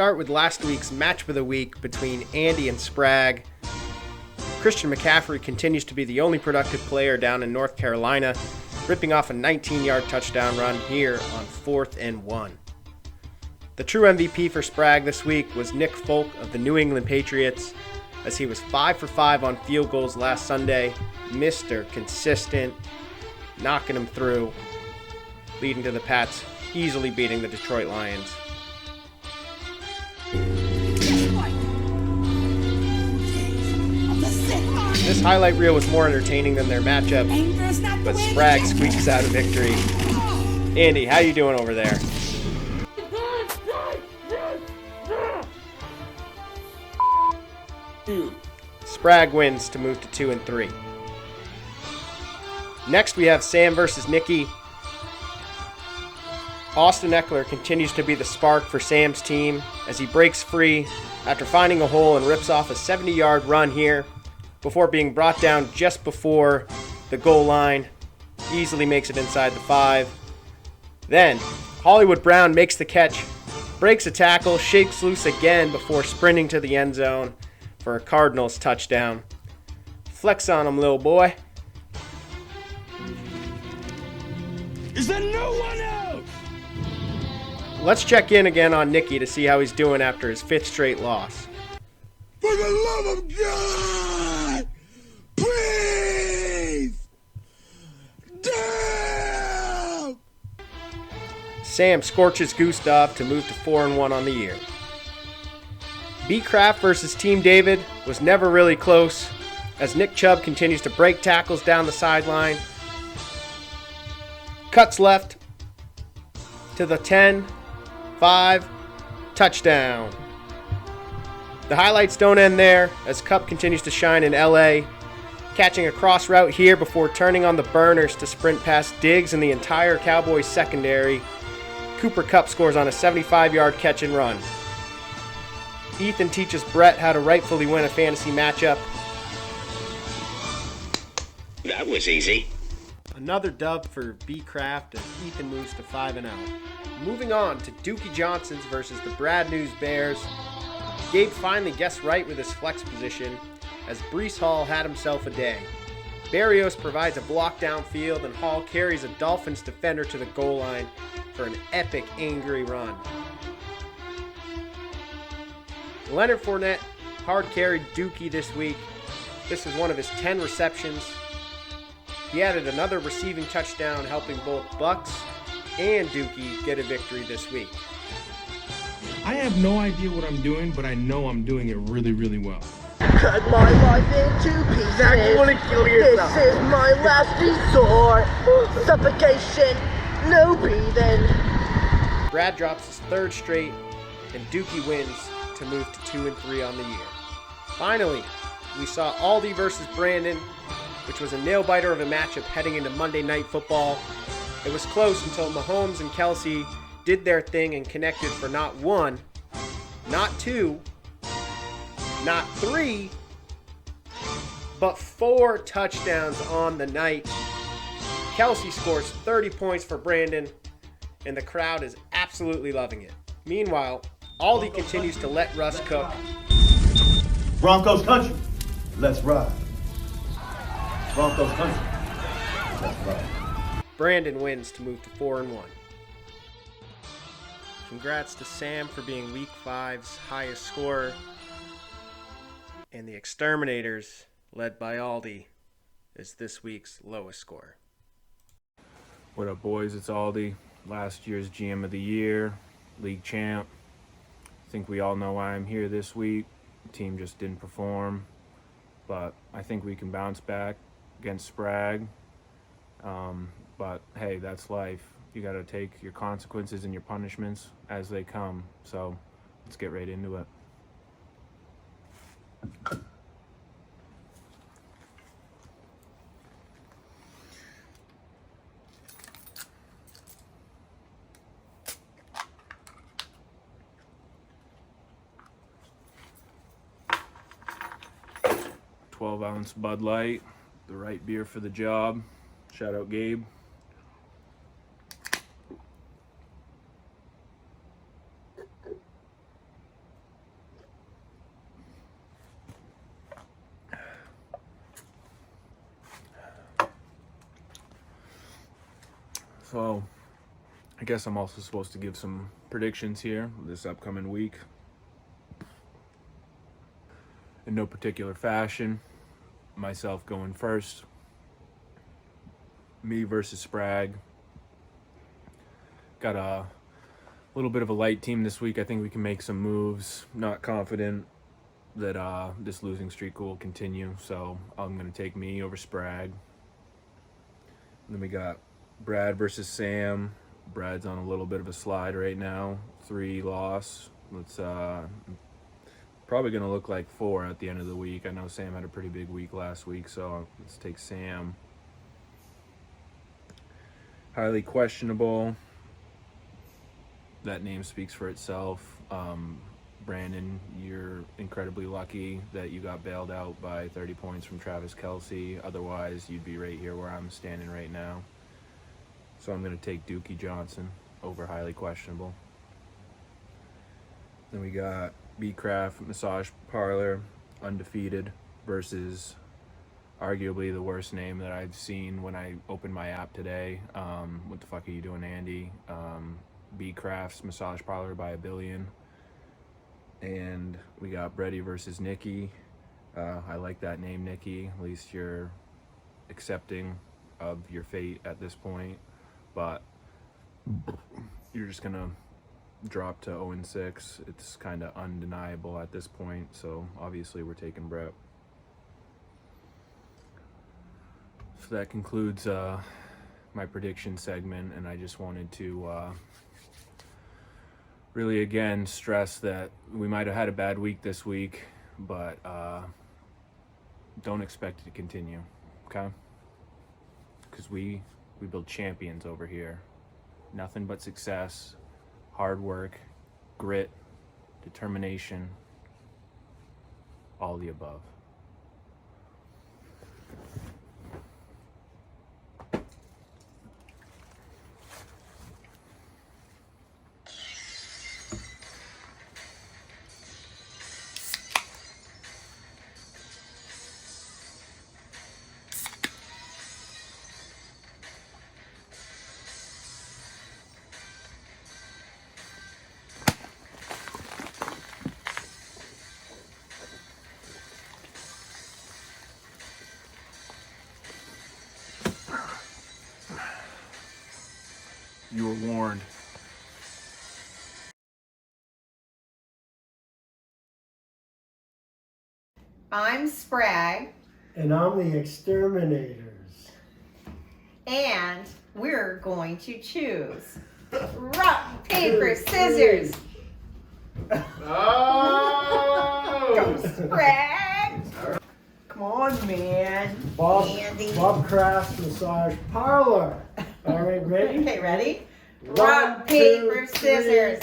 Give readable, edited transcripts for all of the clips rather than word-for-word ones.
start with last week's match of the week between Andy and Spragg. Christian McCaffrey continues to be the only productive player down in North Carolina, ripping off a 19-yard touchdown run here on 4th and 1. The true MVP for Spragg this week was Nick Folk of the New England Patriots, as he was 5 for 5 on field goals last Sunday. Mr. Consistent, knocking them through, leading to the Pats easily beating the Detroit Lions. This highlight reel was more entertaining than their matchup, but Spragg squeaks out a victory. Andy, how you doing over there? Spragg wins to move to 2 and 3. Next we have Sam versus Nikki. Austin Eckler continues to be the spark for Sam's team as he breaks free after finding a hole and rips off a 70-yard run here before being brought down just before the goal line. Easily makes it inside the 5. Then Hollywood Brown makes the catch, breaks a tackle, shakes loose again before sprinting to the end zone for a Cardinals touchdown. Flex on him, little boy. Is there no one else? Let's check in again on Nicky to see how he's doing after his 5th straight loss. For the love of God, please! Damn! Sam scorches Gustav to move to 4 and 1 on the year. B-Craft versus Team David was never really close as Nick Chubb continues to break tackles down the sideline. Cuts left to the 10, 5, touchdown. The highlights don't end there as Cup continues to shine in LA, catching a cross route here before turning on the burners to sprint past Diggs and the entire Cowboys secondary. Cooper Kupp scores on a 75-yard catch and run. Ethan teaches Brett how to rightfully win a fantasy matchup. That was easy. Another dub for B-Craft as Ethan moves to 5 and 0. Moving on to Dookie Johnson's versus the Brad News Bears. Gabe finally guessed right with his flex position as Breece Hall had himself a day. Barrios provides a block downfield and Hall carries a Dolphins defender to the goal line for an epic angry run. Leonard Fournette hard carried Dookie this week. This was one of his 10 receptions. He added another receiving touchdown, helping both Bucks and Dookie get a victory this week. I have no idea what I'm doing, but I know I'm doing it really, really well. Cut my life into pieces. This is my last resort. Suffocation, no breathing. Brad drops his 3rd straight, and Dookie wins to move to 2 and 3 on the year. Finally, we saw Aldi versus Brandon, which was a nail-biter of a matchup heading into Monday Night Football. It was close until Mahomes and Kelsey did their thing and connected for not 1, not 2, not 3, but 4 touchdowns on the night. Kelsey scores 30 points for Brandon, and the crowd is absolutely loving it. Meanwhile, Aldi continues to let Russ cook. Broncos country, let's ride. Broncos country, let's ride. Brandon wins to move to 4 and 1. Congrats to Sam for being Week 5's highest scorer. And the Exterminators, led by Aldi, is this week's lowest scorer. What up, boys? It's Aldi. Last year's GM of the Year, league champ. I think we all know why I'm here this week. The team just didn't perform, but I think we can bounce back against Spragg. But hey, that's life. You got to take your consequences and your punishments as they come. So let's get right into it. 12-ounce Bud Light, the right beer for the job. Shout out Gabe. So I guess I'm also supposed to give some predictions here this upcoming week. In no particular fashion, myself going first. Me versus Sprague. Got a little bit of a light team this week. I think we can make some moves. Not confident that this losing streak will continue, so I'm going to take me over Sprague. And then we got Brad versus Sam. Brad's on a little bit of a slide right now. 3 loss. Let's probably going to look like 4 at the end of the week. I know Sam had a pretty big week last week, so let's take Sam. Highly questionable. That name speaks for itself. Brandon, you're incredibly lucky that you got bailed out by 30 points from Travis Kelce. Otherwise, you'd be right here where I'm standing right now. So I'm going to take Dookie Johnson over highly questionable. Then we got B-Craft Massage Parlor, undefeated, versus arguably the worst name that I've seen when I opened my app today. What the fuck are you doing, Andy? B-Craft's Massage Parlor by a billion. And we got Brady versus Nikki. I like that name, Nikki. At least you're accepting of your fate at this point. But you're just going to drop to 0-6. It's kind of undeniable at this point. So obviously we're taking Brett. So that concludes my prediction segment. And I just wanted to really, again, stress that we might have had a bad week this week, but don't expect it to continue, okay? Because we build champions over here. Nothing but success, hard work, grit, determination, all the above. You were warned. I'm Sprague. And I'm the Exterminators. And we're going to choose rock, paper, scissors. Oh! Go, Sprague. Come on, man. Andy. Bob Craft's Massage Parlor. All right, ready? Okay, ready? Rock, Rock, paper, 2, 3. scissors.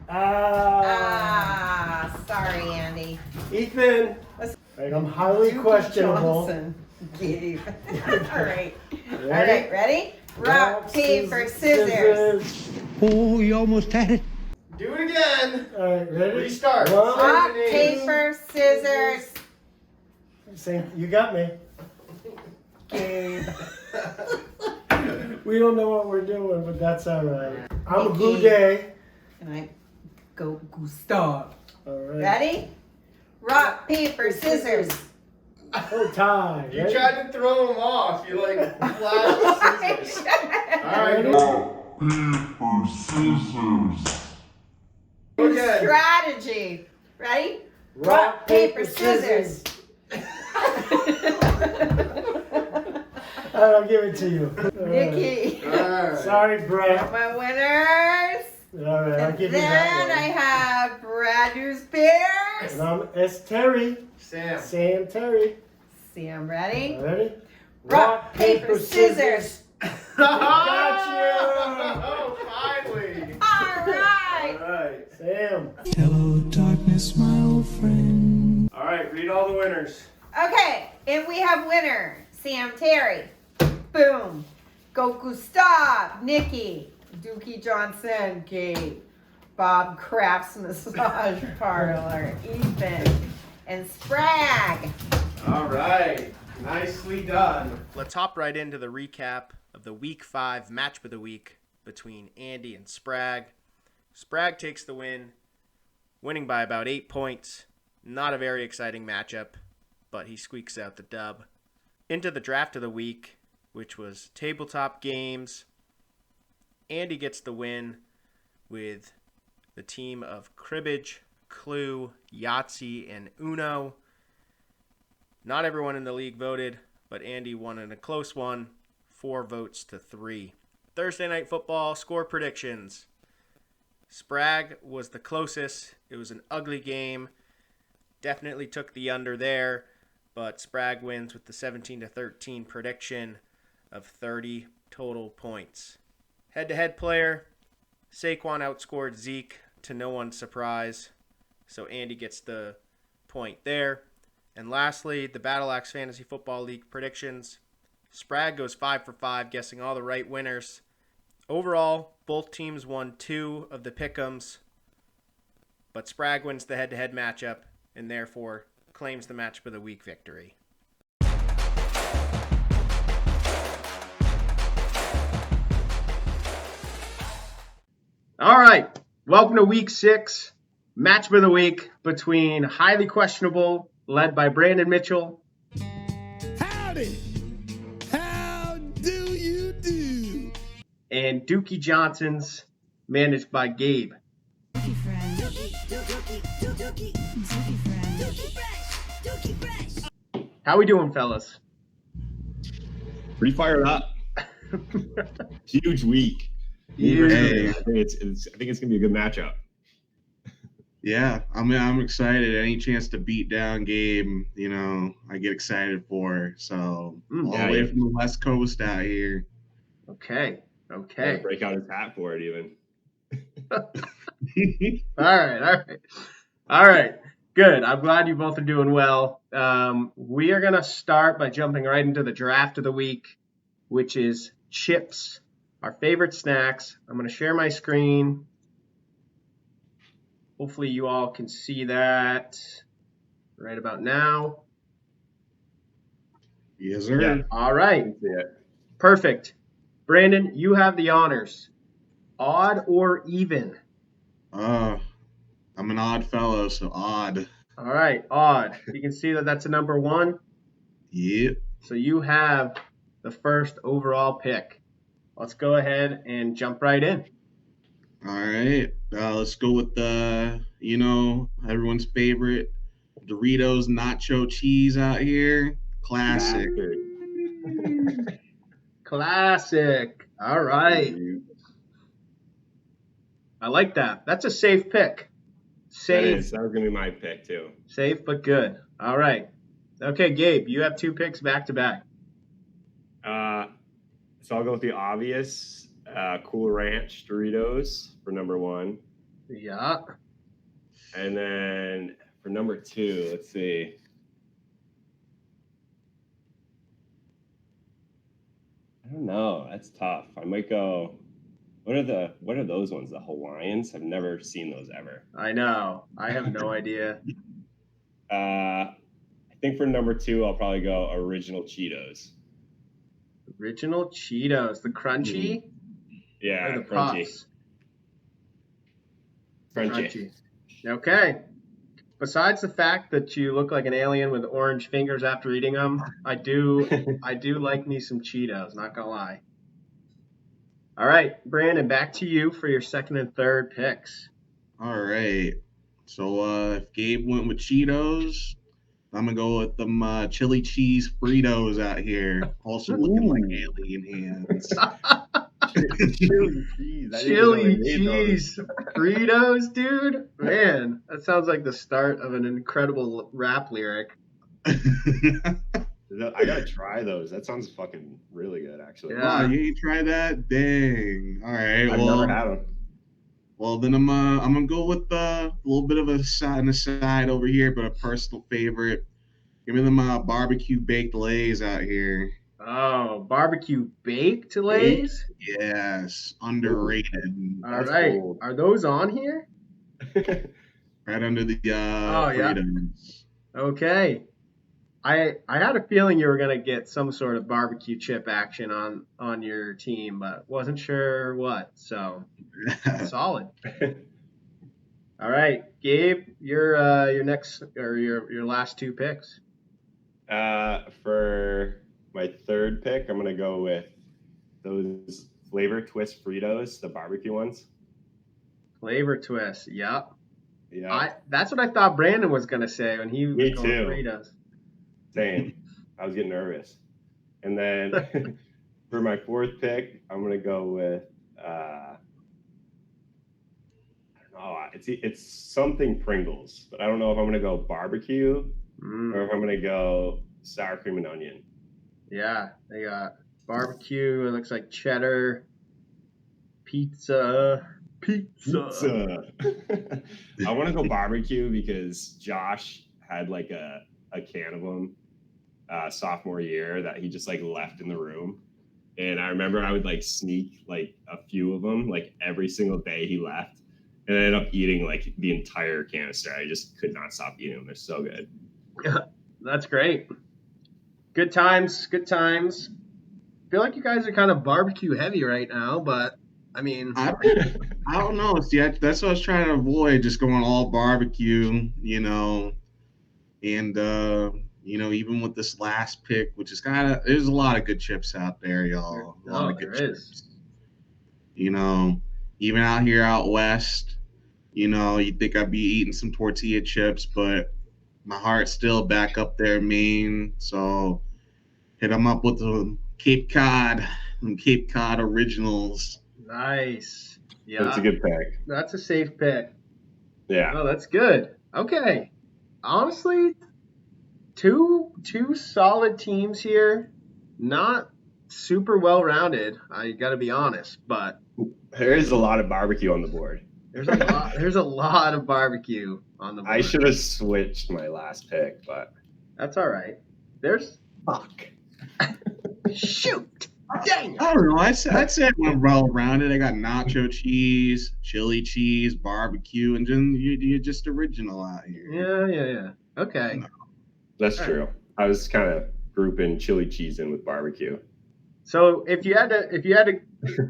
Ah. Sorry, Andy. Ethan. Right, I'm highly Dookie questionable. Johnson gave. All right. Ready? All right, ready? Rock, paper, scissors. Oh, you almost had it. Do it again. All right, ready? Restart. One, Rock, Names. paper, scissors. Same. You got me. Gabe. We don't know what we're doing, but that's all right. I'm a Nikki. good day. And I go Gustav. All right. Ready? Rock, paper, scissors. Oh, tie. You Ready? tried to throw him off. You like flashed the scissors. All right, Ready? go again. Strategy. Ready? Rock, paper, scissors. I'll give it to you. All right. Nikki. All right. Sorry, Brett. My winners. All right, I'll And give you then that I have Bradus Bears. one. And I'm S. Terry. Sam. Sam Terry. See, I'm ready. Ready? Rock, paper, scissors. Got Oh, finally. All right. All right. you. Sam. Hello, darkness, my old friend. All right, read all the winners. Okay, and we have winner, Sam Terry. Boom. Go Gustav, Nikki, Dookie Johnson, Kate, Bob Crafts Massage Parlor, Ethan, and Sprague. All right. Nicely done. Let's hop right into the recap of the Week 5 match of the week between Andy and Sprag. Sprag takes the win, winning by about 8 points. Not a very exciting matchup, but he squeaks out the dub. Into the draft of the week, which was tabletop games. Andy gets the win with the team of Cribbage, Clue, Yahtzee, and Uno. Not everyone in the league voted, but Andy won in a close one, 4 votes to 3. Thursday Night Football score predictions. Sprag was the closest. It was an ugly game. Definitely took the under there, but Sprag wins with the 17-13 prediction of 30 total points. Head-to-head player, Saquon outscored Zeke to no one's surprise, so Andy gets the point there. And lastly, the Battle Axe Fantasy Football League predictions. Sprag goes 5 for 5, guessing all the right winners. Overall, both teams won 2 of the pick'ems, but Sprag wins the head-to-head matchup and therefore claims the match of the week victory. All right, welcome to Week 6, match of the week between Highly Questionable, led by Brandon Mitchell. Howdy! How do you do? And Dookie Johnson's, managed by Gabe. How we doing, fellas? Pretty fired up. Huge week. Huge. I think it's gonna be a good matchup. Yeah, I'm excited. Any chance to beat down Gabe, I get excited for. So all the way from the West Coast out here. Okay. Break out his hat for it even. All right. Good. I'm glad you both are doing well. We are going to start by jumping right into the draft of the week, which is chips, our favorite snacks. I'm going to share my screen. Hopefully you all can see that right about now. Yes, sir. Yeah. All right. Perfect. Brandon, you have the honors. Odd or even? I'm an odd fellow, so odd. All right, odd. You can see that that's a number 1. Yep. So you have the first overall pick. Let's go ahead and jump right in. All right. Let's go with the, everyone's favorite Doritos nacho cheese out here. Classic. Classic. All right. I like that. That's a safe pick. Safe. That was going to be my pick, too. Safe, but good. All right. Okay, Gabe, you have 2 picks back-to-back. So I'll go with the obvious Cool Ranch Doritos for number 1. Yeah. And then for number 2, let's see. I don't know. That's tough. I might go... What are those ones? The Hawaiians? I've never seen those ever. I know. I have no idea. I think for number 2, I'll probably go Original Cheetos. Original Cheetos. The crunchy? Yeah, or the crunchy. Pops? Crunchy. Okay. Besides the fact that you look like an alien with orange fingers after eating them, I do like me some Cheetos, not gonna lie. All right, Brandon, back to you for your second and third picks. All right. So if Gabe went with Cheetos, I'm going to go with them chili cheese Fritos out here. Also looking like alien hands. Chili cheese. Chili cheese Fritos, dude. Man, that sounds like the start of an incredible rap lyric. I gotta try those. That sounds fucking really good, actually. Yeah. Oh, you ain't tried that? Dang. All right. I've never had them. Well, then I'm gonna go with a little bit of a side over here, but a personal favorite. Give me them barbecue baked Lays out here. Oh, barbecue baked Lays? Yes, underrated. All right. Cool. Are those on here? Right under the Fritos. Yeah. Okay. I had a feeling you were gonna get some sort of barbecue chip action on your team, but wasn't sure what. So solid. All right, Gabe, your next or your last two picks. For my third pick, I'm gonna go with those flavor twist Fritos, the barbecue ones. Flavor twist. Yep. Yeah. That's what I thought Brandon was gonna say when he was Me going too. Fritos. Same. I was getting nervous. And then for my fourth pick, I'm gonna go with I don't know. It's something Pringles, but I don't know if I'm gonna go barbecue or if I'm gonna go sour cream and onion. Yeah, they got barbecue. It looks like cheddar, pizza. I want to go barbecue because Josh had like a can of them sophomore year that he just like left in the room. And I remember I would like sneak like a few of them like every single day he left. And I ended up eating like the entire canister. I just could not stop eating them. They're so good. That's great. Good times. Good times. I feel like you guys are kind of barbecue heavy right now, but I mean, I don't know. See, that's what I was trying to avoid, just going all barbecue, and even with this last pick, which is there's a lot of good chips out there, y'all. A lot of good chips. Even out here out west, you'd think I'd be eating some tortilla chips, but my heart's still back up there, Maine. So hit them up with the Cape Cod originals. Nice. Yeah. That's a good pick. That's a safe pick. Yeah. Oh, that's good. Okay. Honestly, two solid teams here. Not super well rounded. I got to be honest, but there is a lot of barbecue on the board. There's a lot of barbecue on the board. I should have switched my last pick, but that's all right. There's shoot. Dang it. I don't know. I'd say it went well rounded. I got nacho cheese, chili cheese, barbecue, and then you're just original out here. Yeah. Okay. No. That's true. I was kind of grouping chili cheese in with barbecue. So if you had to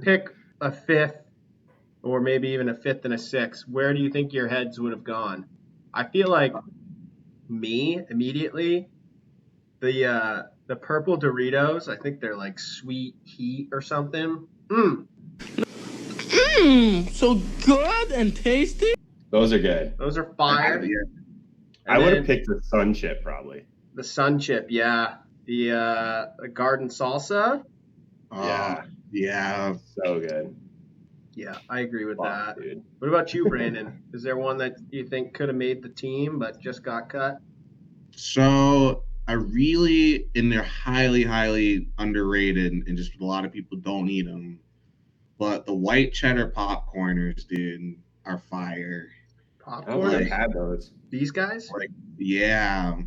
pick a fifth, or maybe even a fifth and a sixth, where do you think your heads would have gone? I feel like me immediately, the purple Doritos, I think they're like sweet heat or something. So good and tasty. Those are good. Those are fire. I would have picked the Sun Chip probably. The Sun Chip, yeah. The garden salsa. Yeah. So good. Yeah, I agree with that. Dude. What about you, Brandon? Is there one that you think could have made the team but just got cut? So and they're highly, highly underrated, and just a lot of people don't eat them. But the white cheddar popcorners, dude, are fire. Popcorn? I've had those. These guys? Yeah,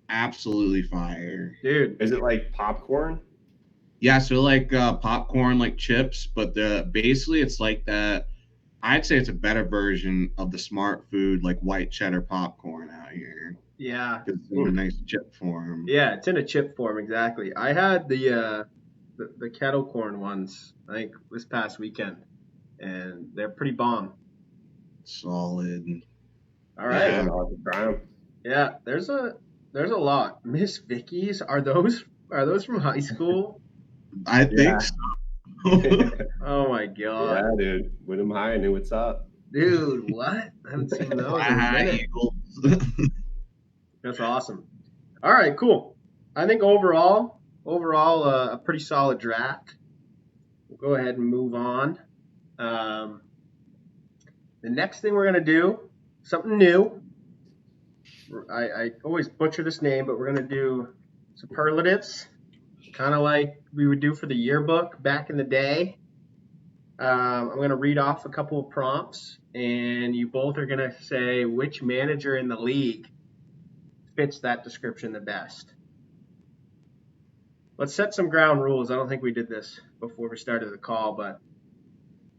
absolutely fire. Dude. Is it like popcorn? Yeah, so like popcorn, like chips, but basically it's like that. I'd say it's a better version of the Smart Food, like white cheddar popcorn out here. Yeah. It's in a nice chip form. Yeah, it's in a chip form, exactly. I had the kettle corn ones, I think, this past weekend, and they're pretty bomb. Solid. All right. Yeah, I'll have to try them. Yeah, there's a lot. Miss Vicky's, are those from high school? I think so. Oh my god. Yeah, dude. With them high, I knew what's up. Dude, what? I haven't seen those in a minute. That's awesome. All right, cool. I think overall, a pretty solid draft. We'll go ahead and move on. The next thing we're gonna do, something new. I always butcher this name, but we're gonna do superlatives, kind of like we would do for the yearbook back in the day. I'm gonna read off a couple of prompts, and you both are gonna say which manager in the league fits that description the best. Let's set some ground rules. I don't think we did this before we started the call, but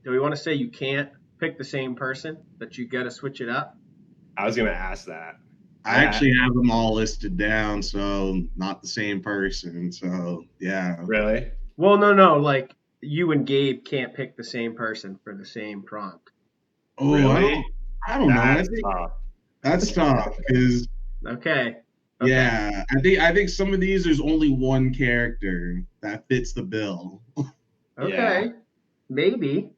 do we want to say you can't pick the same person, that you got to switch it up? I was going to ask that. I actually have them all listed down, so not the same person. So yeah. Really? Well, no. Like you and Gabe can't pick the same person for the same prompt. Oh, Really? I don't know. That's tough. That's tough because Okay. yeah, I think some of these there's only one character that fits the bill. Okay. Yeah. Maybe.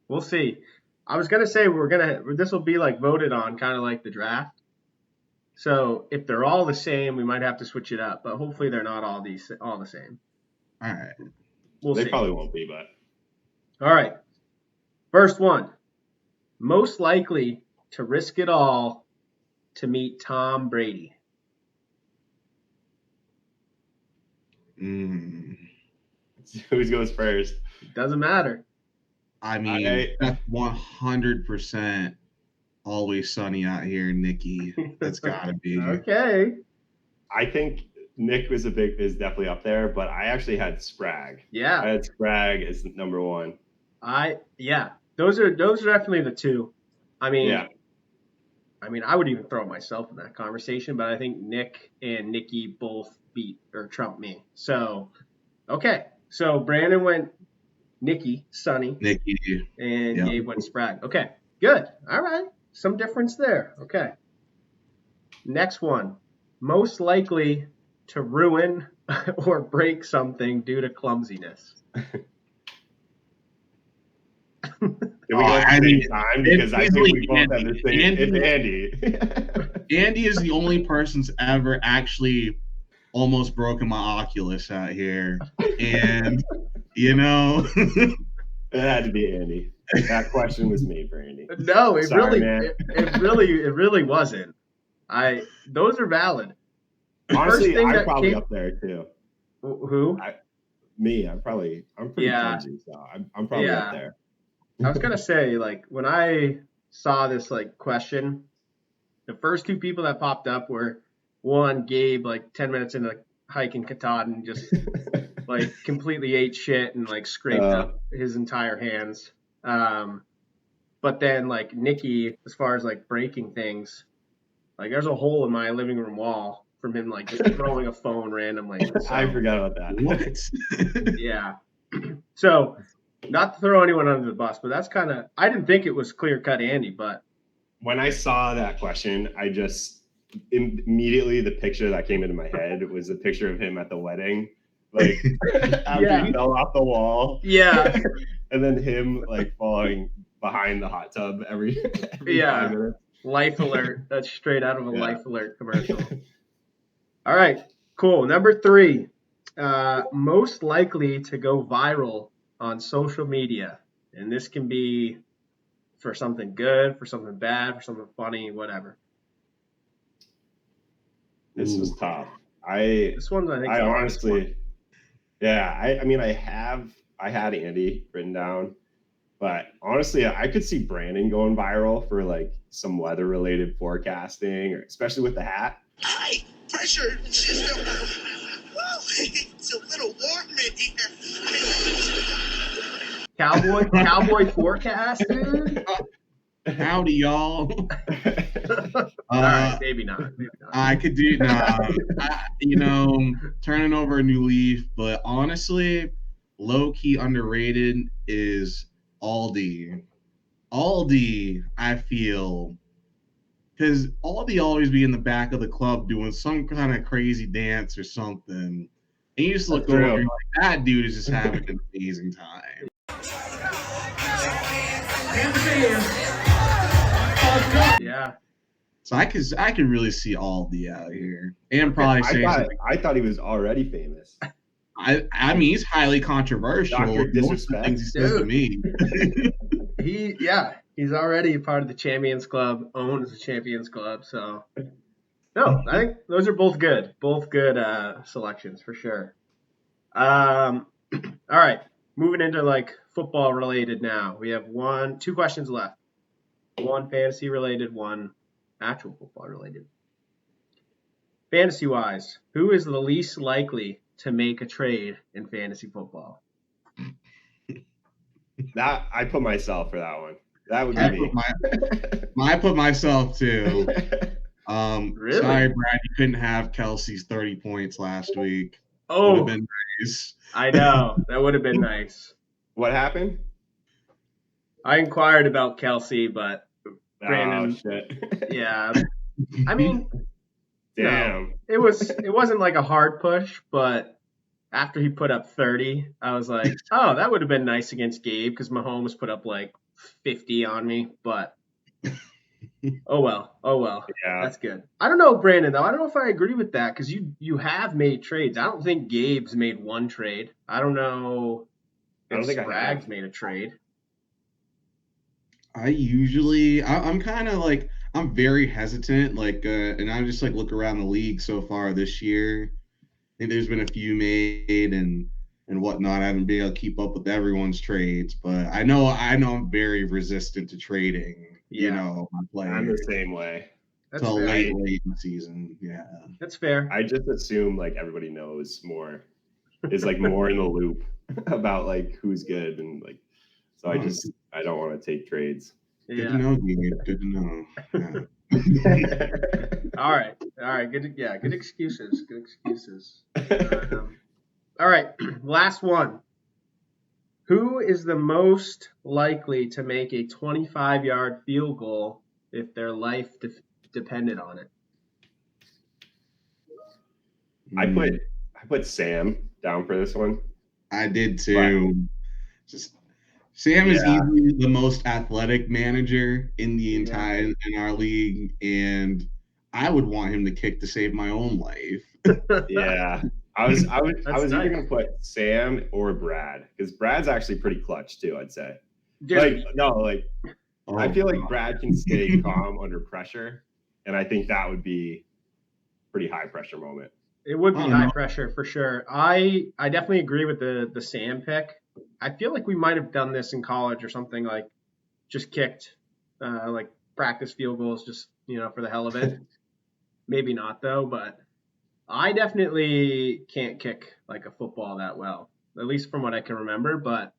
We'll see. I was gonna say this will be like voted on, kind of like the draft. So if they're all the same, we might have to switch it up. But hopefully they're not all the same. All right. They See. probably won't be, but. All right. First one. Most likely to risk it all to meet Tom Brady. Who goes first? Doesn't matter. I mean, that's 100% Always Sunny Out Here, Nikki. That's gotta be. Okay. I think Nick is definitely up there, but I actually had Spragg. Yeah. I had Spragg as number one. Those are definitely the two. I mean, yeah. I would even throw myself in that conversation, but I think Nick and Nikki both beat or trump me. So, okay. So Brandon went Nikki, Sunny. Nikki. And Gabe went Spragg. Okay. Good. All right. Some difference there. Okay. Next one. Most likely to ruin or break something due to clumsiness. Can we go at the same time? Because I think we both have the same. It's Andy. Andy is the only person that's ever actually almost broken my Oculus out here. And, you know. It had to be Andy. That question was made for Andy. No, it Sorry, it really wasn't. Those are valid. Honestly, I'm probably up there too. Who? I'm pretty clumsy, so I'm probably up there. I was gonna say, like, when I saw this like question, the first two people that popped up were one, Gabe, like 10 minutes into the hike in Katahdin, just like completely ate shit and like scraped up his entire hands. But then like Nikki, as far as like breaking things, like there's a hole in my living room wall from him like just throwing a phone randomly. So, I forgot about that. What? Yeah. So, not to throw anyone under the bus, but that's kind of, I didn't think it was clear cut Andy, but. When I saw that question, I just immediately the picture that came into my head was a picture of him at the wedding, like after he fell off the wall. Yeah. And then him like falling behind the hot tub every 5 minutes. Life Alert. That's straight out of a Life Alert commercial. All right. Cool. Number 3. Most likely to go viral on social media. And this can be for something good, for something bad, for something funny, whatever. This was tough. This one's, I think, I honestly, I had Andy written down, but honestly, I could see Brandon going viral for like some weather related forecasting, or especially with the hat. High pressure system. Whoa, it's a little warm in here. Cowboy forecast, dude. Howdy, y'all. All right, maybe not. I could do turning over a new leaf, but honestly, low key underrated is Aldi. Aldi, I feel, because Aldi always be in the back of the club doing some kind of crazy dance or something, and you just look over and you're like, that dude is just having an amazing time. Yeah. So I could really see Aldi out here, and probably I thought he was already famous. I mean, he's highly controversial. Dr. Disrespect. Things he says to me. He's already part of the Champions Club, owns the Champions Club. So, no, I think those are both good. Both good selections for sure. All right, moving into like football related now. We have 2 questions left. One fantasy related, one actual football related. Fantasy wise, who is the least likely to make a trade in fantasy football? That I put myself for that one. That would be me. I put myself too. Really? Sorry, Brad, you couldn't have Kelsey's 30 points last week. Would Oh, have been nice. I know. That would have been nice. What happened? I inquired about Kelsey, but Brandon. Oh shit. Yeah. I mean, Damn. it wasn't like a hard push, but after he put up 30, I was like, oh, that would have been nice against Gabe because Mahomes put up like 50 on me, but oh well. Yeah. That's good. I don't know, Brandon, though. I don't know if I agree with that because you have made trades. I don't think Gabe's made one trade. I don't know I don't if think I Sprague's have. made a trade. I'm kind of like, I'm very hesitant, and I just like look around the league so far this year. I think there's been a few made and whatnot. I haven't been able to keep up with everyone's trades, but I know I'm very resistant to trading. You Yeah. know, my I'm players the same way. That's till fair. late in the season. Yeah. That's fair. I just assume like everybody knows more, is like more in the loop about like who's good and like. So I don't want to take trades. Good to Yeah. know, Dean. Good to know. Yeah. All right. Good excuses. Good excuses. All right. Last one. Who is the most likely to make a 25-yard field goal if their life depended on it? I put Sam down for this one. I did too. Sam is easily the most athletic manager in the entire in our league, and I would want him to kick to save my own life. Yeah. I was That's either nice. gonna put Sam or Brad, because Brad's actually pretty clutch too, I'd say. Dude, I feel like Brad can stay calm under pressure, and I think that would be a pretty high pressure moment. it would be high pressure for sure. I definitely agree with the Sam pick. I feel like we might have done this in college or something, like just kicked like practice field goals just, for the hell of it. Maybe not though, but I definitely can't kick like a football that well, at least from what I can remember, but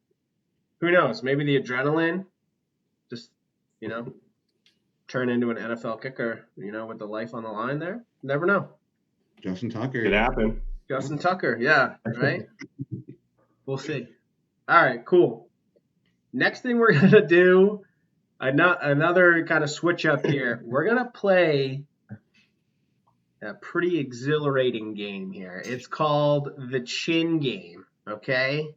who knows? Maybe the adrenaline just, turn into an NFL kicker, with the life on the line there. Never know. Justin Tucker. Could happen. Justin Tucker, yeah, right? We'll see. All right, cool. Next thing we're going to do, another kind of switch up here. We're going to play a pretty exhilarating game here. It's called the Chin Game, okay?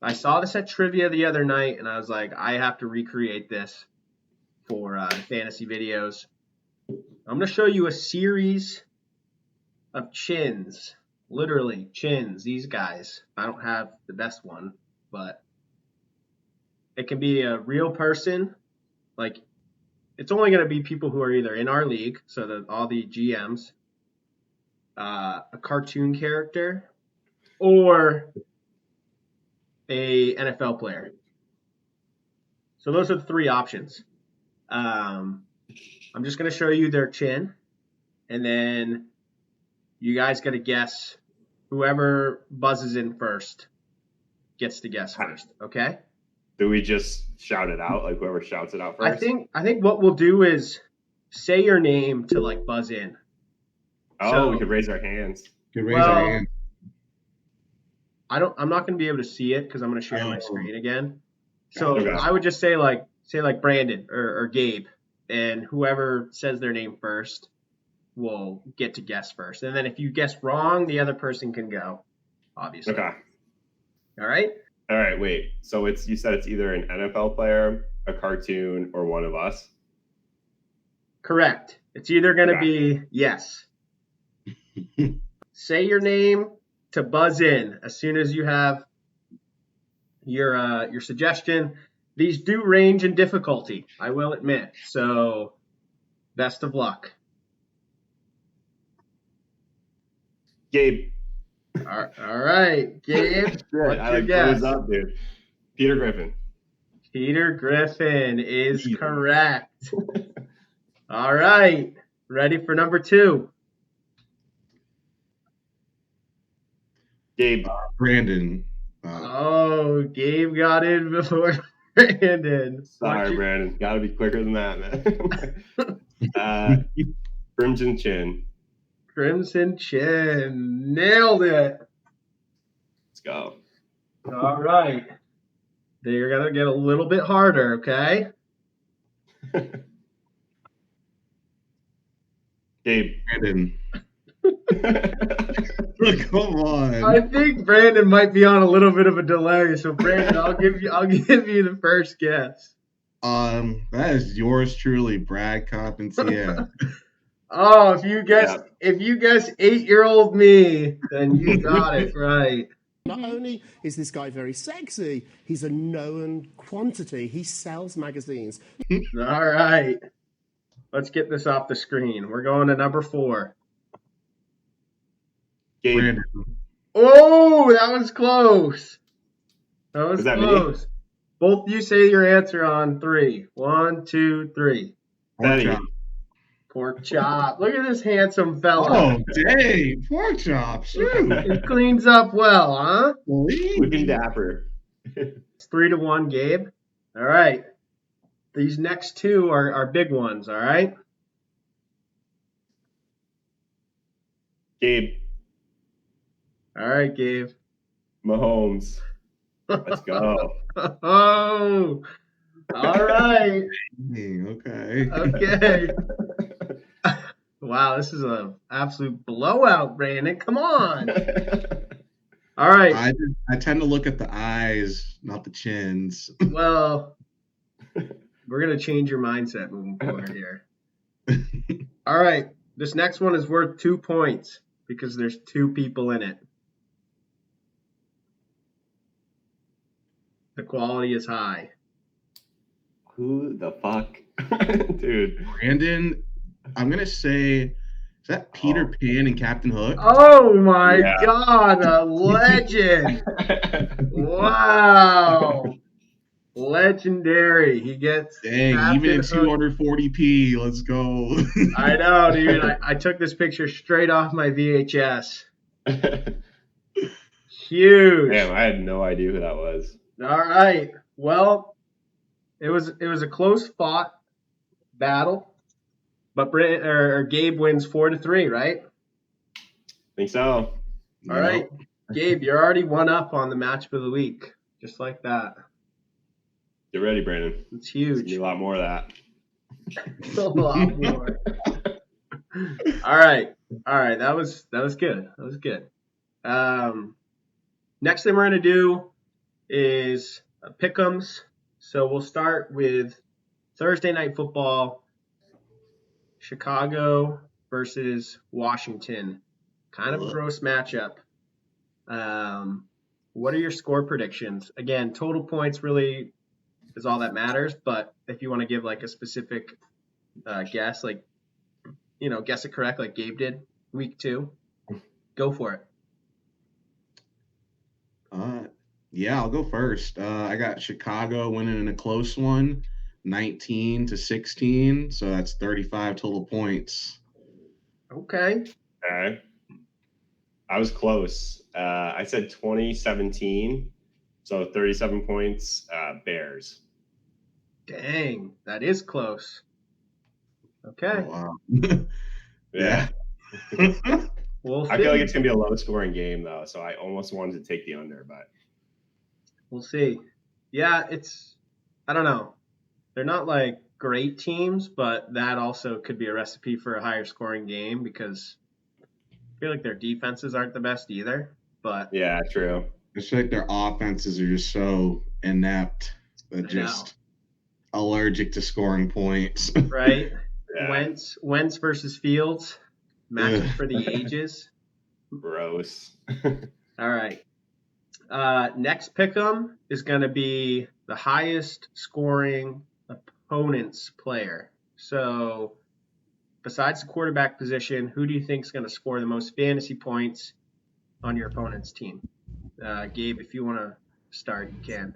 I saw this at trivia the other night, and I was like, I have to recreate this for fantasy videos. I'm going to show you a series of chins, literally chins, these guys. I don't have the best one, but it can be a real person. Like, it's only going to be people who are either in our league, so that all the GMs, a cartoon character, or a NFL player. So those are the three options. I'm just going to show you their chin, and then you guys got to guess. Whoever buzzes in first gets to guess first, okay? Do we just shout it out? Like whoever shouts it out first? I think what we'll do is say your name to like buzz in. Oh, we could raise our hands. Could raise our hand. I'm not going to be able to see it because I'm going to share my screen again. So Okay. I would just say like Brandon or Gabe, and whoever says their name first will get to guess first. And then if you guess wrong, the other person can go, obviously. Okay. All right? All right, wait. So you said it's either an NFL player, a cartoon, or one of us? Correct. It's either going to be yes. Say your name to buzz in as soon as you have your suggestion. These do range in difficulty, I will admit. So best of luck. Gabe. All right, Gabe. What's I your like guess? froze up, dude. Peter Griffin. Peter Griffin is correct. All right. Ready for number 2? Gabe. Brandon. Gabe got in before Brandon. Sorry, Brandon. Got to be quicker than that, man. Crimson Chin. Crimson Chin. Nailed it. Let's go. All right. They're going to get a little bit harder, okay? Gabe. Brandon. Come on. I think Brandon might be on a little bit of a delay, so Brandon, I'll give you the first guess. That is yours truly, Brad Carpentier. Oh, if you guess 8-year-old me, then you got it right. Not only is this guy very sexy, he's a known quantity. He sells magazines. All right. Let's get this off the screen. We're going to number 4. Gabe. Oh, that was close. That was that close. Me? Both you say your answer on 3. 1, 2, 3. Betty. Pork chop. Look at this handsome fella. Oh, dang. Pork chop. Shoot. He cleans up well, huh? Looking dapper. It's 3-1, Gabe. All right. These next 2 are big ones, all right? Gabe. All right, Gabe. Mahomes. Let's go. Oh, all right. Okay. Okay. Wow, this is an absolute blowout, Brandon. Come on. All right. I tend to look at the eyes, not the chins. Well, we're going to change your mindset moving forward here. All right. This next one is worth 2 points because there's 2 people in it. The quality is high. Who the fuck? Dude. Brandon, I'm going to say, is that Peter Pan and Captain Hook? Oh my God, a legend. Wow. Legendary. He gets. Dang, even in 240p. Let's go. I know, dude. I took this picture straight off my VHS. Huge. Damn, I had no idea who that was. All right. Well, it was a close fought battle, but Gabe wins 4-3, right? Think so. All right, Gabe, you're already 1 up on the match of the week, just like that. Get ready, Brandon. It's huge. Need a lot more of that. A lot more. All right. That was good. That was good. Next thing we're gonna do is pick'ems. So we'll start with Thursday night football, Chicago versus Washington. Kind of a gross matchup. What are your score predictions? Again, total points really is all that matters, but if you want to give like a specific guess, like, guess it correct like Gabe did week 2, go for it. Yeah, I'll go first. I got Chicago winning in a close one, 19-16. So that's 35 total points. Okay. I was close. I said 20-17. So 37 points, Bears. Dang, that is close. Okay. Oh, wow. Yeah. We'll I feel like it's going to be a low-scoring game, though, so I almost wanted to take the under, but we'll see. Yeah, I don't know. They're not like great teams, but that also could be a recipe for a higher scoring game because I feel like their defenses aren't the best either. But yeah, true. It's like their offenses are just so inept that just allergic to scoring points. Right? Yeah. Wentz versus Fields. Matchup for the ages. Gross. All right. Next pick'em is going to be the highest scoring opponent's player. So besides the quarterback position, who do you think is going to score the most fantasy points on your opponent's team? Gabe, if you want to start, you can.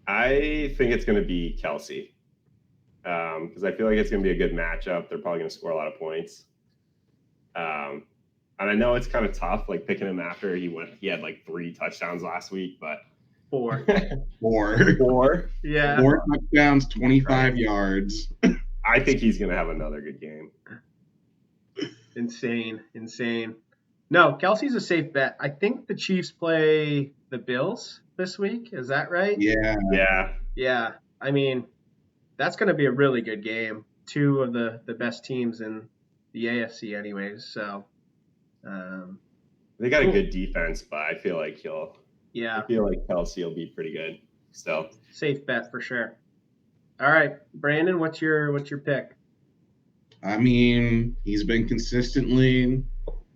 I think it's going to be Kelsey. Because I feel like it's going to be a good matchup. They're probably going to score a lot of points. And I know it's kind of tough, like picking him after he had like 3 touchdowns last week, but 4. 4. Yeah. 4 touchdowns, 25 yards. I think he's gonna have another good game. Insane. No, Kelsey's a safe bet. I think the Chiefs play the Bills this week. Is that right? Yeah. Yeah. I mean, that's going to be a really good game. Two of the best teams in the AFC anyways. So They got a good defense, but I feel like I feel like Kelsey will be pretty good. So safe bet for sure. All right, Brandon, what's your pick? I mean, he's been consistently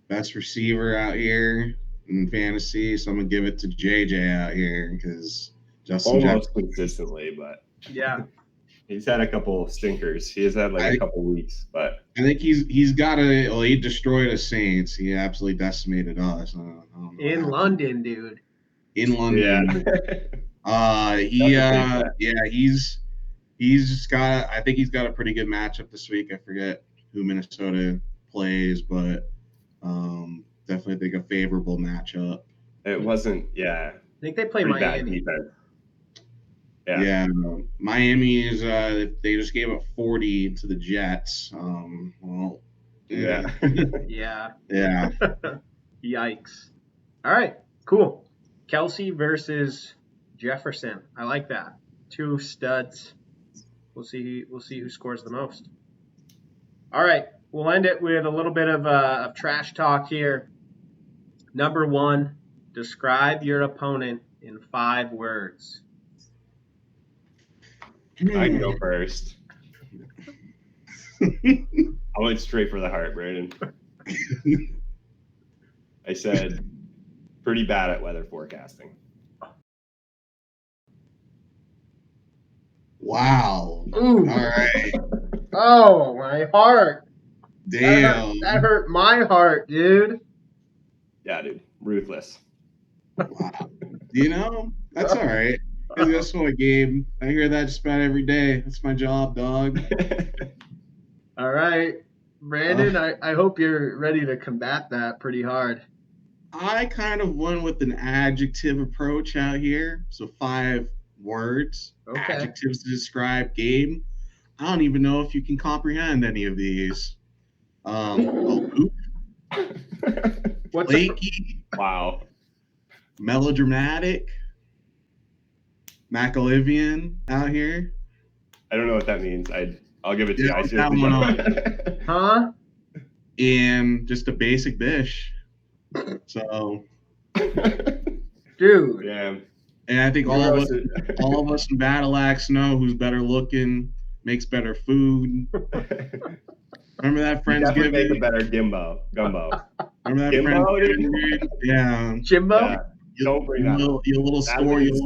best receiver out here in fantasy, so I'm gonna give it to JJ out here because Justin almost consistently, but yeah, he's had a couple of stinkers. He has had a couple weeks, but I think he's got a. Well, he destroyed the Saints. He absolutely decimated us. I don't know in London, dude. In London. He's just got. I think he's got a pretty good matchup this week. I forget who Minnesota plays, but definitely think a favorable matchup. It wasn't. Yeah, I think they play Miami. Yeah. Miami is. They just gave up 40 to the Jets. Well. Yeah. Yeah. Yeah. Yikes. All right. Cool. Kelsey versus Jefferson. I like that. Two studs. We'll see who scores the most. All right. We'll end it with a little bit of trash talk here. Number 1, describe your opponent in 5 words. I can go first. I went straight for the heart, Brandon. I said, pretty bad at weather forecasting. Wow. Ooh. All right. Oh, my heart. Damn. That hurt my heart, dude. Yeah, dude. Ruthless. Wow. That's all right. I just want a game. I hear that just about every day. That's my job, dog. All right. Brandon, I hope you're ready to combat that pretty hard. I kind of went with an adjective approach out here. So 5 words, adjectives to describe game. I don't even know if you can comprehend any of these. Flaky. Wow. Melodramatic. McOlivian out here. I don't know what that means. I'll give it to you. I that one on. Huh? And just a basic bish. So, dude. Yeah. And I think all of us in Battle Axe know who's better looking, makes better food. Remember that Friendsgiving? Make a better gumbo. Remember that Friendsgiving? Yeah. Jimbo? Yeah. Don't bring that up. Your little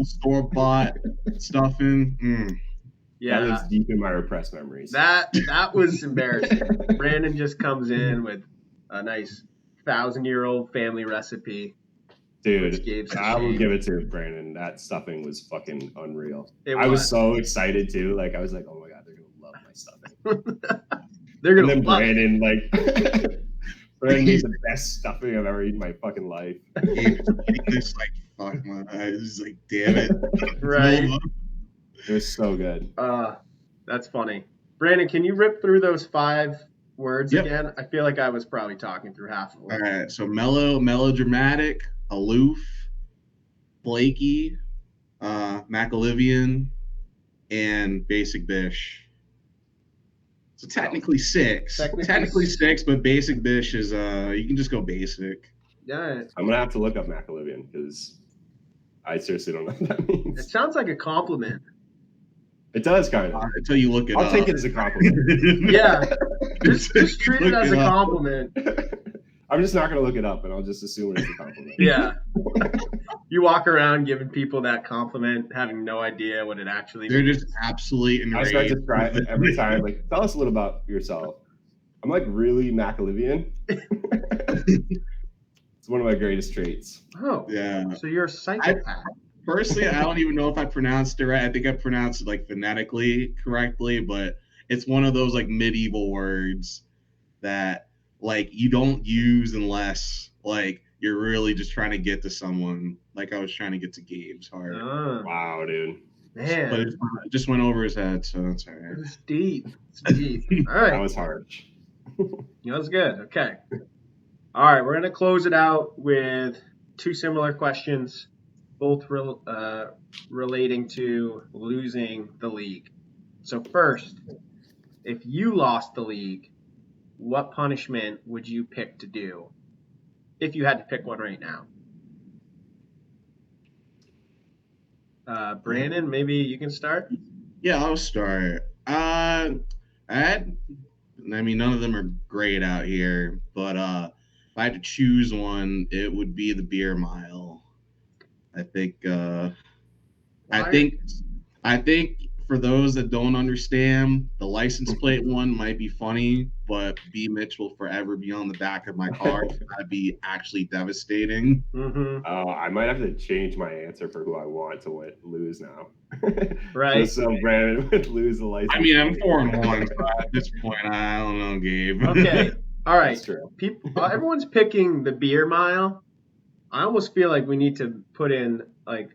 store bought stuffing. Yeah. That lives deep in my repressed memories. That was embarrassing. Brandon just comes in with a nice 1,000-year-old family recipe. Dude, I will give it to Brandon. That stuffing was fucking unreal. I was so excited too. I was like, oh my god, they're gonna love my stuffing. They're gonna and then love Brandon Brandon made the best stuffing I've ever eaten in my fucking life. It's like, fuck my eyes. Like, damn it. Right. It was so good. That's funny. Brandon, can you rip through those 5 words again? I feel like I was probably talking through half of them. All right. So melodramatic, aloof, flaky, McOlivian, and basic bish. So technically 6. Technically 6, but basic bish is you can just go basic. Yeah. I'm gonna have to look up McOlivian because I seriously don't know what that means. It sounds like a compliment. It does kind of. Until you look it up. I'll take it as a compliment. Yeah. Just treat it as a compliment. I'm just not going to look it up, and I'll just assume it's a compliment. Yeah. You walk around giving people that compliment, having no idea what it actually means. They're just absolutely enraged. I start to try it every time. Tell us a little about yourself. I'm really McOlivian. It's one of my greatest traits. Oh. Yeah. So you're a psychopath. Personally, I don't even know if I pronounced it right. I think I pronounced it phonetically correctly, but it's one of those medieval words that you don't use unless you're really just trying to get to someone. I was trying to get to Gabe's heart. Wow, dude. Man, but it just went over his head, so that's all right. it's deep. It's deep. All right. That was harsh. That was good. Okay. All right, we're gonna close it out with two similar questions, both relating to losing the league. So first, if you lost the league, what punishment would you pick to do? If you had to pick one right now. Brandon, maybe you can start. Yeah, I'll start. I mean, none of them are great out here, but if I had to choose one, it would be the beer mile. I think for those that don't understand, the license plate one might be funny, but B Mitch will forever be on the back of my car. That'd be actually devastating. Mm-hmm. I might have to change my answer for who I want to lose now. Right. Just so Brandon would lose the license. I mean, I'm 4-1, so at this point, I don't know, Gabe. Okay. All right. That's true. Everyone's picking the beer mile. I almost feel like we need to put in like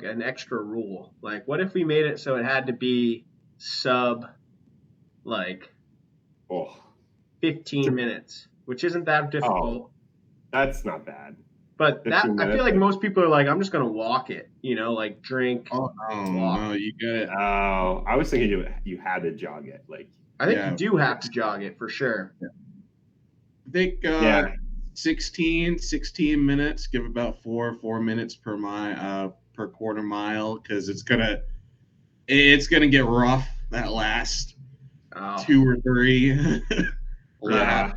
an extra rule. Like, what if we made it so it had to be sub 15 minutes, which isn't that difficult. That's not bad. But that I feel like most people are like, I'm just gonna walk it, like drink. Oh no, you get it. Oh, I was thinking you had to jog it. I think you do have to jog it for sure. Yeah. I think 16 minutes. Give about 4 minutes per mile, per quarter mile, because it's gonna get rough that last 2 or 3. Yeah.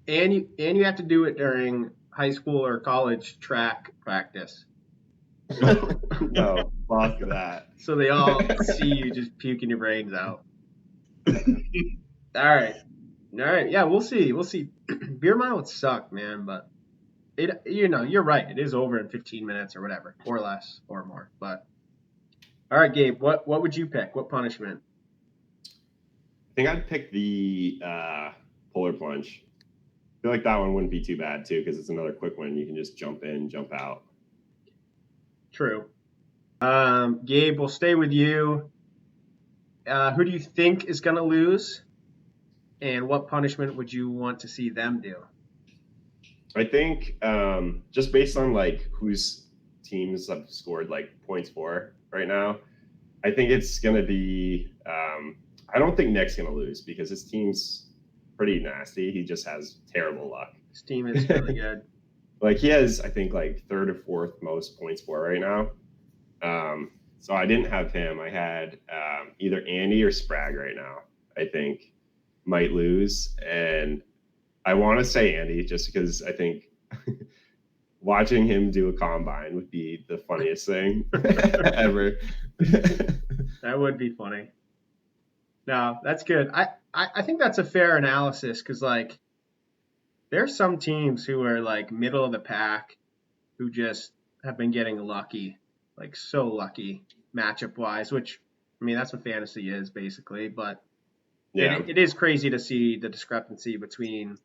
And you have to do it during high school or college track practice. No, fuck that. So they all see you just puking your brains out. All right. Yeah, we'll see. Beer mile would suck, man, but you're right. It is over in 15 minutes or whatever, or less or more. But all right, Gabe, what would you pick? What punishment? I think I'd pick the polar plunge. I feel like that one wouldn't be too bad too, because it's another quick one. You can just jump in, jump out. True. Gabe, we'll stay with you. Who do you think is going to lose? And what punishment would you want to see them do? I think just based on whose teams have scored points for right now, I think it's going to be I don't think Nick's going to lose because his team's pretty nasty. He just has terrible luck. His team is really good. He has, I think, third or fourth most points for right now. So I didn't have him. I had either Andy or Sprague right now, I think, might lose. And I want to say Andy just because I think watching him do a combine would be the funniest thing ever. That would be funny. No, that's good. I think that's a fair analysis because, there's some teams who are, middle of the pack who just have been getting lucky, so lucky matchup-wise, which, I mean, that's what fantasy is, basically. But yeah, it is crazy to see the discrepancy between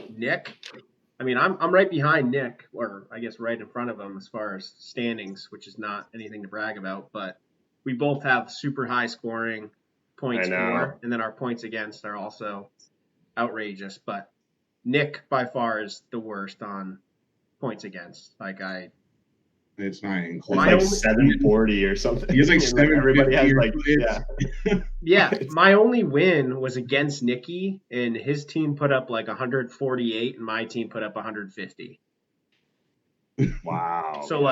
Nick. I mean, I'm right behind Nick, or I guess right in front of him as far as standings, which is not anything to brag about. But we both have super high scoring points for, and then our points against are also outrageous. But Nick by far is the worst on points against. It's not even close. It's 740 or something. He's 750. Everybody has yeah. My only win was against Nikki, and his team put up 148, and my team put up 150. Wow. So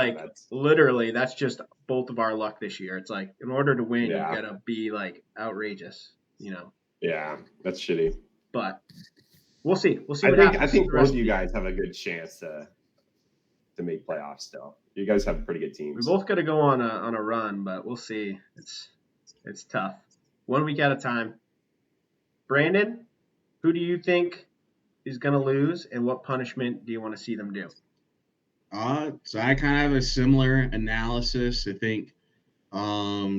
literally, that's just both of our luck this year. It's in order to win, you gotta be outrageous, Yeah, that's shitty. But we'll see. We'll see. I think both of you guys have a good chance to make playoffs still. You guys have pretty good teams. We both got to go on a run, but we'll see. It's tough. 1 week at a time. Brandon, who do you think is going to lose, and what punishment do you want to see them do? So I kind of have a similar analysis. I think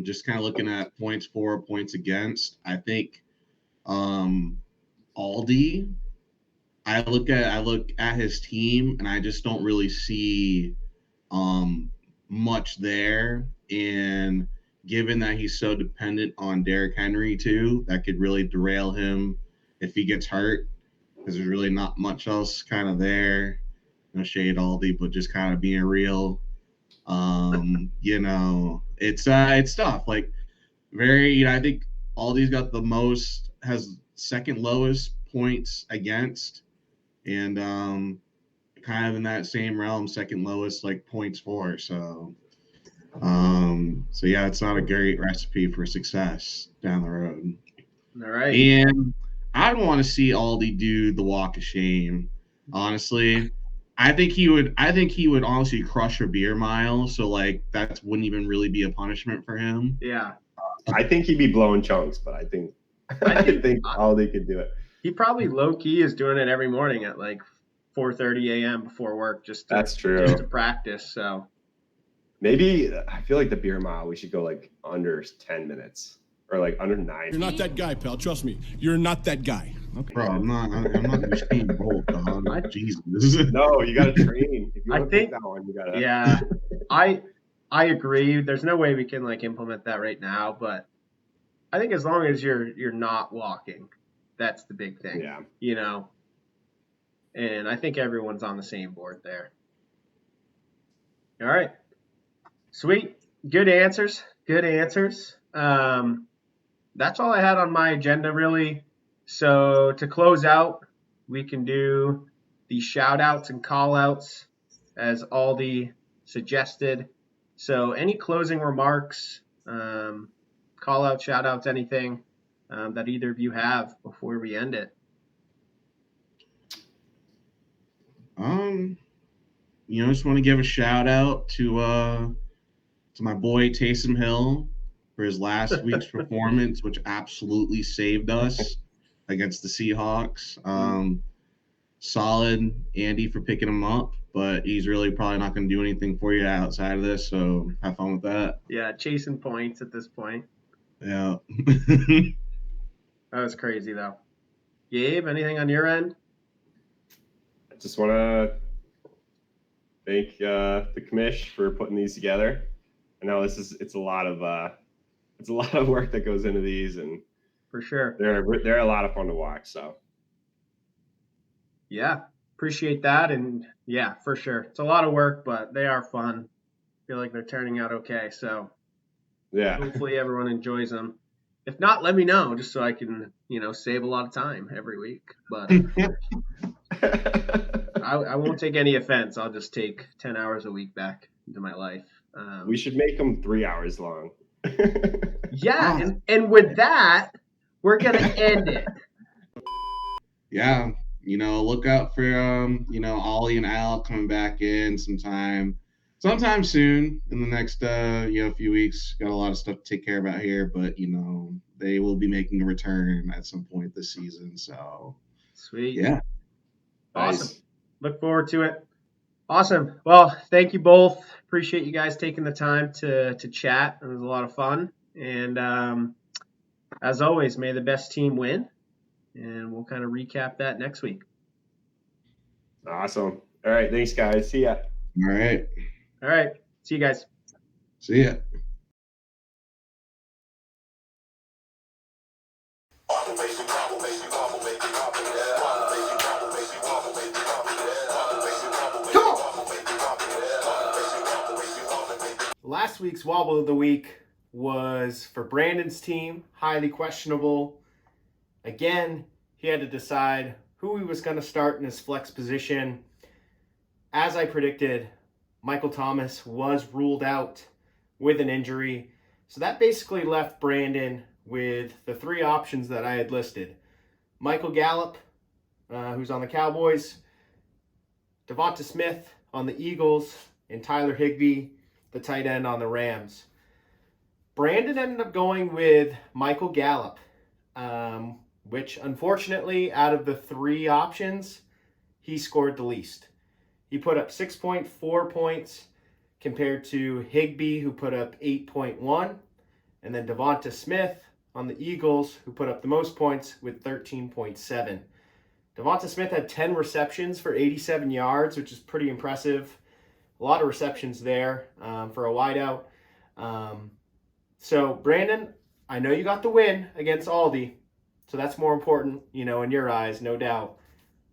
just kind of looking at points for, points against. I think Aldi. I look at his team, and I just don't really see much there. And given that he's so dependent on Derrick Henry too, that could really derail him if he gets hurt, because there's really not much else kind of there. No shade Aldi, but just kind of being real. You know, it's tough. Like very, you know, I think Aldi's got has second lowest points against, and kind of in that same realm, second lowest like points for. So yeah, it's not a great recipe for success down the road. All right. And I want to see Aldi do the walk of shame. Honestly, I think he would honestly crush a beer mile. So like that wouldn't even really be a punishment for him. Yeah. I think he'd be blowing chunks, but I think Aldi could do it. He probably low key is doing it every morning at like 4:30 a.m. before work, just to practice. So maybe I feel like the beer mile we should go like under 10 minutes or like under 9. You're not that guy, pal. Trust me, you're not that guy. Okay. Bro, I'm not Usain Bolt, dog. Jesus. No, you got to train. If you want to pick that one, you got to. Yeah, I agree. There's no way we can like implement that right now, but I think as long as you're not walking, that's the big thing. Yeah. You know, and I think everyone's on the same board there. All right. Sweet. Good answers. Good answers. That's all I had on my agenda, really. So to close out, we can do the shout outs and call outs as Aldi suggested. So any closing remarks, call out, shout outs, anything that either of you have before we end it? You know, just want to give a shout out to my boy Taysom Hill for his last week's performance, which absolutely saved us against the Seahawks. Solid Andy for picking him up, but he's really probably not going to do anything for you outside of this, so have fun with that. Yeah, chasing points at this point. Yeah. That was crazy, though. Gabe, anything on your end? I just want to thank the commish for putting these together. I know it's a lot of work that goes into these, and for sure they're a lot of fun to watch. So yeah, appreciate that, and yeah, for sure, it's a lot of work, but they are fun. I feel like they're turning out okay. So yeah, hopefully everyone enjoys them. If not, let me know just so I can save a lot of time every week. But I won't take any offense. I'll just take 10 hours a week back into my life. We should make them 3 hours long. Yeah, and with that, we're gonna end it. Yeah, look out for Ollie and Al coming back in sometime soon in the next few weeks. Got a lot of stuff to take care of out here, but they will be making a return at some point this season. So sweet. Yeah. Awesome. Nice. Look forward to it. Awesome. Well, thank you both. Appreciate you guys taking the time to chat. It was a lot of fun. And as always, may the best team win. And we'll kind of recap that next week. Awesome. All right. Thanks, guys. See ya. All right. See you guys. See ya. Last week's Wobble of the Week was for Brandon's team, highly questionable. Again, he had to decide who he was going to start in his flex position. As I predicted, Michael Thomas was ruled out with an injury. So that basically left Brandon with the 3 options that I had listed. Michael Gallup, who's on the Cowboys, Devonta Smith on the Eagles, and Tyler Higbee, the tight end on the Rams. Brandon ended up going with Michael Gallup, which unfortunately, out of the 3 options, he scored the least. He put up 6.4 points compared to Higbee, who put up 8.1, and then Devonta Smith on the Eagles, who put up the most points with 13.7. Devonta Smith had 10 receptions for 87 yards, which is pretty impressive. a lot of receptions there for a wideout. So Brandon, I know you got the win against Aldi, so that's more important, you know, in your eyes, no doubt.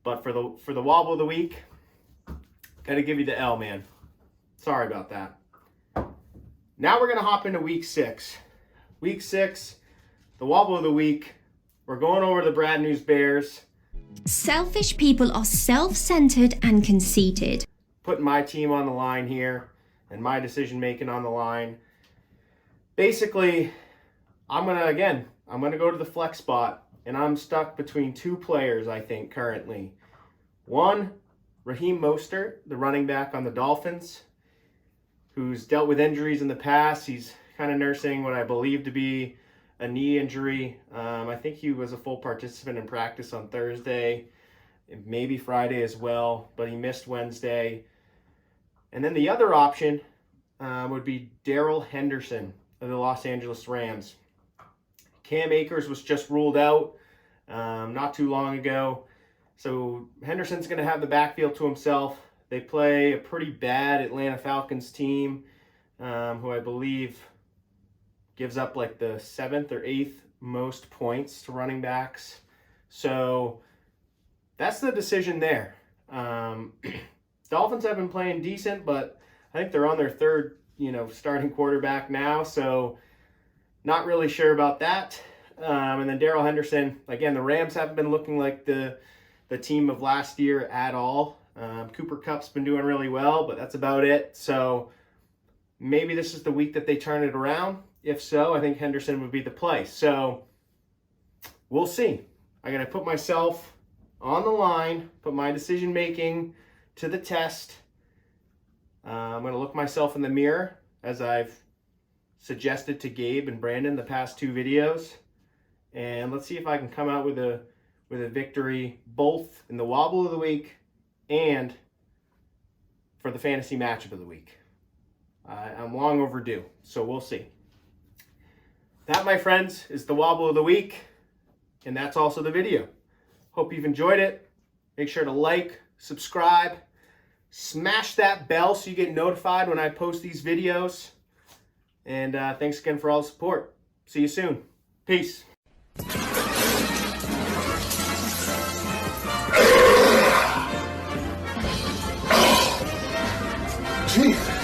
But for the Wobble of the week, gotta give you the L, man. Sorry about that. Now we're gonna hop into week 6. Week 6, the Wobble of the week. We're going over the Brad News Bears. Selfish people are self-centered and conceited. Putting my team on the line here and my decision making on the line. Basically, I'm gonna go to the flex spot, and I'm stuck between 2 players, I think, currently. One, Raheem Mostert, the running back on the Dolphins, who's dealt with injuries in the past. He's kind of nursing what I believe to be a knee injury. I think he was a full participant in practice on Thursday, maybe Friday as well, but he missed Wednesday. And then the other option would be Darrell Henderson of the Los Angeles Rams. Cam Akers was just ruled out not too long ago. So Henderson's going to have the backfield to himself. They play a pretty bad Atlanta Falcons team, who I believe gives up like the 7th or 8th most points to running backs. So that's the decision there. Dolphins have been playing decent, but I think they're on their 3rd, starting quarterback now. So not really sure about that. And then Darrell Henderson, again, the Rams haven't been looking like the team of last year at all. Cooper Kupp's been doing really well, but that's about it. So maybe this is the week that they turn it around. If so, I think Henderson would be the play. So we'll see. I'm going to put myself on the line, put my decision making to the test. I'm going to look myself in the mirror as I've suggested to Gabe and Brandon the past 2 videos. And let's see if I can come out with a victory both in the Wobble of the week and for the fantasy matchup of the week. I'm long overdue, so we'll see. That, my friends, is the Wobble of the week, and that's also the video. Hope you've enjoyed it. Make sure to like, subscribe, smash that bell so you get notified when I post these videos. And thanks again for all the support. See you soon. Peace. Jeez.